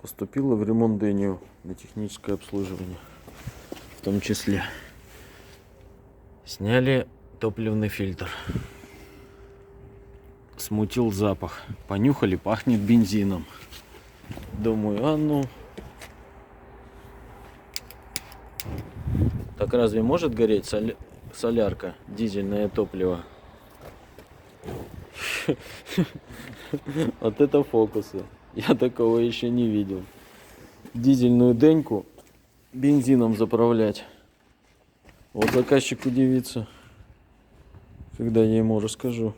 поступила в ремонт Дению на техническое обслуживание. В том числе сняли топливный фильтр. Смутил запах. Понюхали, пахнет бензином. Думаю, а ну. Так разве может гореть солярка, дизельное топливо? Вот это фокусы. Я такого еще не видел. Дизельную деньку бензином заправлять. Вот заказчик удивится, когда я ему расскажу.